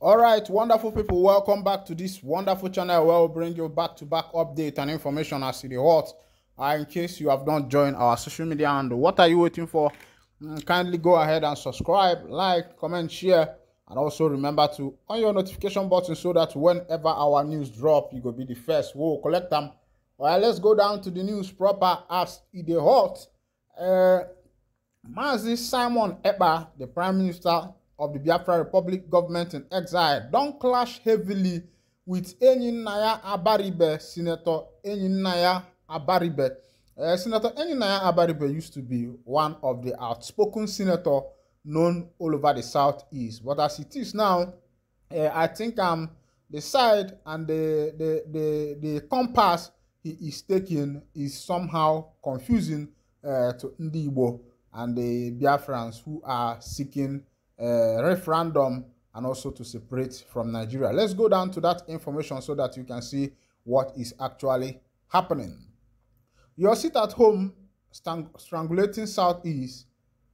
All right, wonderful people, welcome back to this wonderful channel where we'll bring you back-to-back update and information as it is hot. In case you have not joined our social media handle, what are you waiting for? Kindly go ahead and subscribe, like, comment, share, and also remember to on your notification button so that whenever our news drop, you go be the first. We'll collect them. All right, let's go down to the news proper as it is hot. Mazi Simon Ekpa, the Prime Minister of the Biafra Republic government in exile, don't clash heavily with Enyinnaya Abaribe, Senator Enyinnaya Abaribe. Senator Enyinnaya Abaribe used to be one of the outspoken senators known all over the southeast, but as it is now, I think the side and the compass he is taking is somehow confusing to Ndi Igbo and the Biafrans who are seeking referendum and also to separate from Nigeria. Let's go down to that information so that you can see what is actually happening. You sit at home strangulating Southeast,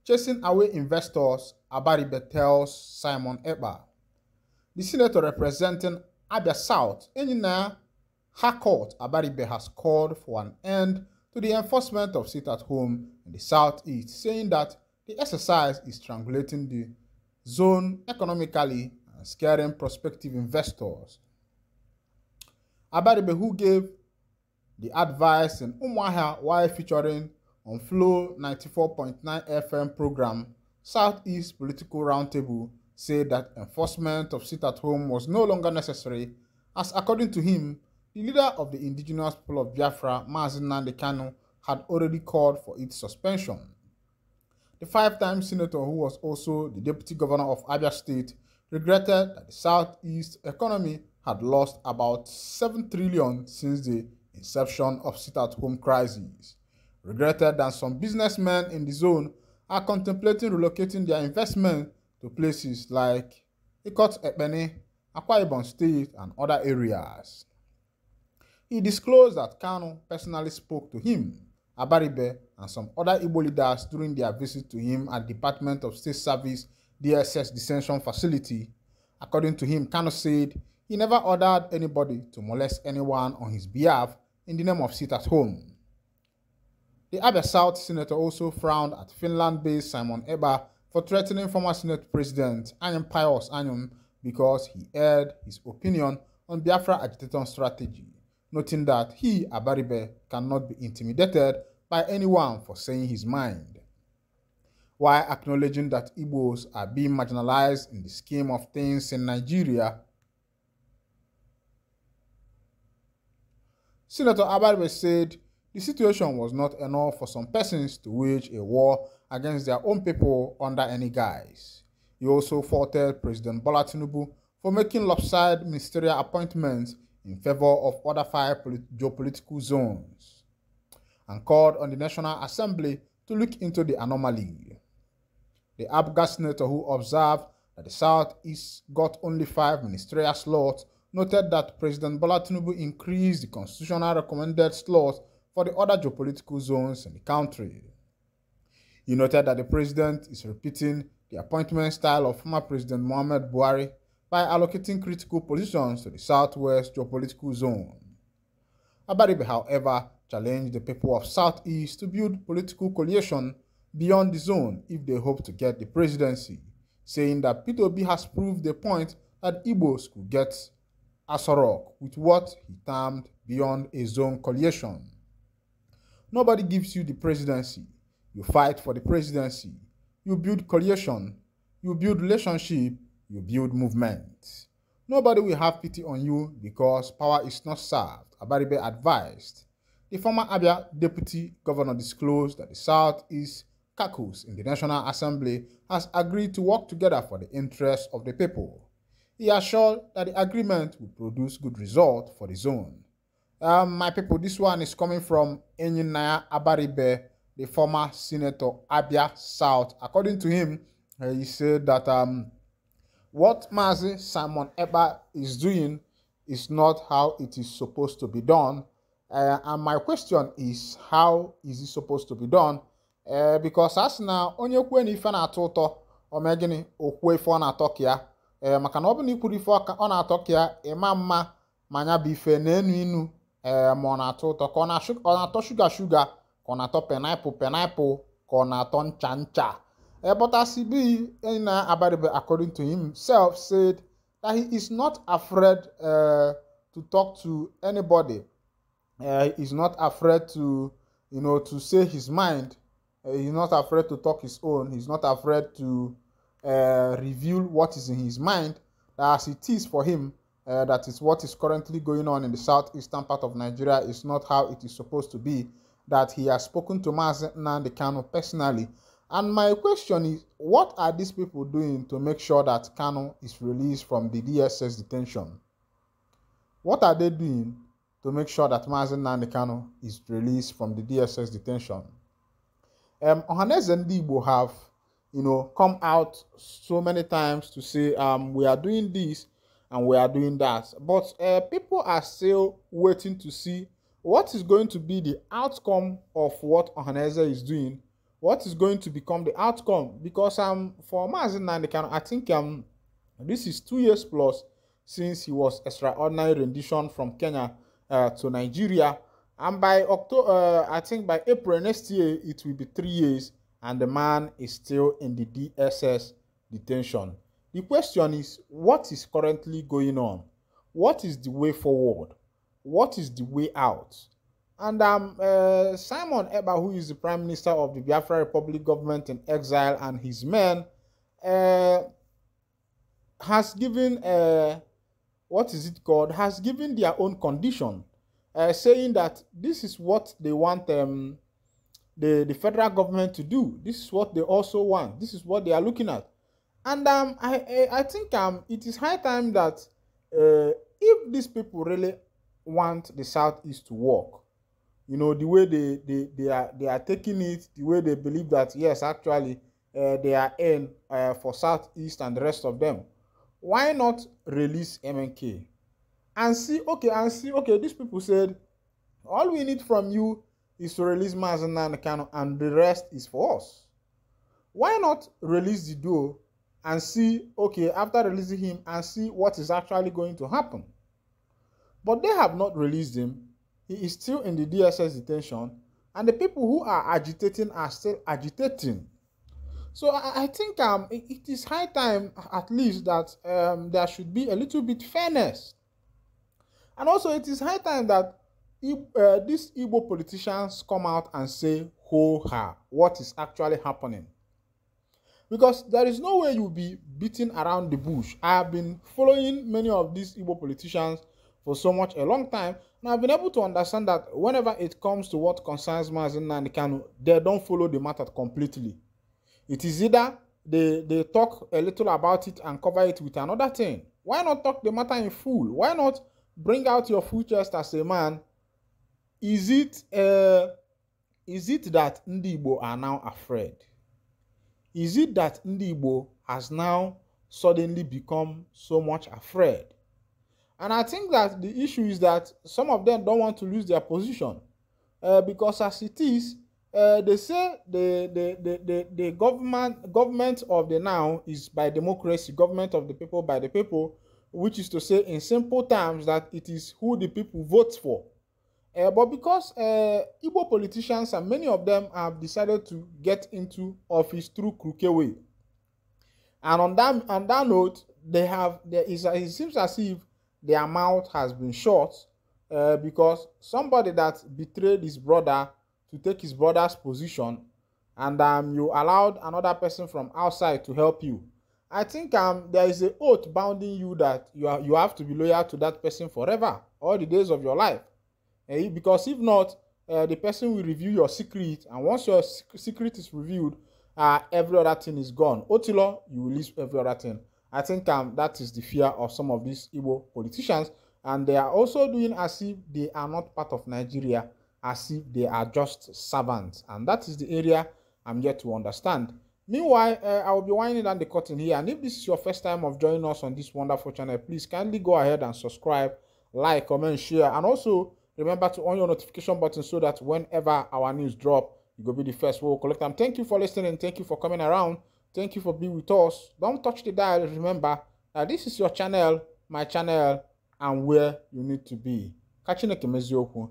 chasing away investors, Abaribe tells Simon Ekpa. The senator representing Abia South, Enyinnaya Court, Abaribe has called for an end to the enforcement of sit-at-home in the Southeast, saying that the exercise is strangulating the zone economically and scaring prospective investors. Abaribe, who gave the advice in Umuahia while featuring on Flow 94.9 FM program Southeast Political Roundtable, said that enforcement of sit-at-home was no longer necessary, as according to him, the leader of the indigenous people of Biafra, Mazi Nnamdi Kanu, had already called for its suspension. The five-time senator, who was also the deputy governor of Abia State, regretted that the Southeast economy had lost about 7 trillion since the inception of sit-at-home crisis. Regretted that some businessmen in the zone are contemplating relocating their investment to places like Ekpa, Akwa Ibom State, and other areas. He disclosed that Kanu personally spoke to him, Abaribe, and some other Igbo leaders during their visit to him at Department of State Service DSS detention facility. According to him, Kanu said he never ordered anybody to molest anyone on his behalf in the name of sit-at-home. The Abia South senator also frowned at Finland-based Simon Ekpa for threatening former Senate President Aírŕëšt because he aired his opinion on Biafra agitation strategy, noting that he, Abaribe, cannot be intimidated by anyone for saying his mind, while acknowledging that Igbos are being marginalized in the scheme of things in Nigeria. Senator Abaribe said the situation was not enough for some persons to wage a war against their own people under any guise. He also faulted President Bola Tinubu for making lopsided ministerial appointments in favor of other 5 geopolitical zones, and called on the National Assembly to look into the anomaly. The Abga senator, who observed that the Southeast got only 5 ministerial slots, noted that President Bola Tinubu increased the constitutional recommended slots for the other geopolitical zones in the country. He noted that the president is repeating the appointment style of former President Muhammadu Buhari by allocating critical positions to the Southwest geopolitical zone. Abaribe, however, challenged the people of Southeast to build political coalition beyond the zone if they hope to get the presidency, saying that P2B has proved the point that Igbos could get Asorok with what he termed beyond a zone coalition. Nobody gives you the presidency. You fight for the presidency. You build coalition. You build relationship. You build movement. Nobody will have pity on you because power is not served, Abaribe advised. The former Abia deputy governor disclosed that the Southeast caucus in the National Assembly has agreed to work together for the interests of the people. He assured that the agreement will produce good results for the zone. My people, this one is coming from Enyinnaya Abaribe, the former senator Abia South. According to him, he said that what Mazi Simon Ekpa is doing is not how it is supposed to be done. And my question is, how is it supposed to be done? Because as now, onye kwe ni ife na-atọ ụtọ, o mee gịnị, o kwuo ife ọ na-atọ ka ya. maka na ọ bụ na ikwuru ife ọ na-atọ ka ya ịma mma ma nya bụ ife na-enu inu ma ọ na-atọ ụtọ ka ọ na-atọ shuga ka ọ na-atọ pineapple ka ọ na-atọ ncha. But as he be, Enyinnaya Abaribe, according to himself, said that he is not afraid to talk to anybody. He's not afraid to, to say his mind. He's not afraid to talk his own. He's not afraid to reveal what is in his mind. That as it is for him, that is what is currently going on in the southeastern part of Nigeria is not how it is supposed to be. That he has spoken to Mazi Nnamdi Kanu personally. And my question is, what are these people doing to make sure that Kanu is released from the DSS detention? What are they doing to make sure that Mazi Nnamdi Kanu is released from the DSS detention? Ohaneze Ndi Igbo have, come out so many times to say, we are doing this and we are doing that. But people are still waiting to see what is going to be the outcome of what Ohaneze is doing. What is going to become the outcome? Because for Mazi Nnamdi Kanu, I think this is 2 years plus since he was extraordinary rendition from Kenya to Nigeria, and by October, I think by April next year, it will be 3 years, and the man is still in the DSS detention. The question is, what is currently going on? What is the way forward? What is the way out? And Simon Ekpa, who is the Prime Minister of the Biafra Republic government in exile, and his men, has given, has given their own condition, saying that this is what they want the federal government to do. This is what they also want. This is what they are looking at. And I think it is high time that if these people really want the Southeast to work, the way they are taking it, the way they believe that, yes, actually, they are in for Southeast and the rest of them, why not release MNK? And see, okay, these people said, all we need from you is to release Mazi Nnamdi Kanu and the rest is for us. Why not release the duo and see, okay, after releasing him and see what is actually going to happen? But they have not released him. He is still in the DSS detention, and the people who are agitating are still agitating. So I think it is high time, at least, that there should be a little bit fairness. And also, it is high time that these Igbo politicians come out and say, ho-ha, what is actually happening. Because there is no way you'll be beating around the bush. I have been following many of these Igbo politicians for so much a long time, and I've been able to understand that whenever it comes to what concerns Mazi Nnamdi Kanu, they don't follow the matter completely. It is either they talk a little about it and cover it with another thing. Why not talk the matter in full? Why not bring out your full chest as a man? Is it that Ndi Igbo are now afraid? Is it that Ndi Igbo has now suddenly become so much afraid? And I think that the issue is that some of them don't want to lose their position, because as it is, they say the government of the now is by democracy, government of the people by the people, which is to say in simple terms that it is who the people vote for. But because Igbo politicians and many of them have decided to get into office through crooked way, and on that note, it seems as if their mouth has been shut, because somebody that betrayed his brother to take his brother's position, and you allowed another person from outside to help you. I think there is an oath bounding you that you have to be loyal to that person forever, all the days of your life. Because if not, the person will reveal your secret, and once your secret is revealed, every other thing is gone. Otilo, you will lose every other thing. I think that is the fear of some of these Igbo politicians, and they are also doing as if they are not part of Nigeria, as if they are just servants, and that is the area I'm yet to understand. Meanwhile, I will be winding down the curtain here, and if this is your first time of joining us on this wonderful channel, please kindly go ahead and subscribe, like, comment, share, and also remember to on your notification button so that whenever our news drop, you will be the first we'll collect them. Thank you for listening. Thank you for coming around. Thank you for being with us. Don't touch the dial. Remember, that this is your channel, my channel, and where you need to be. Ka Chineke mezie okwu.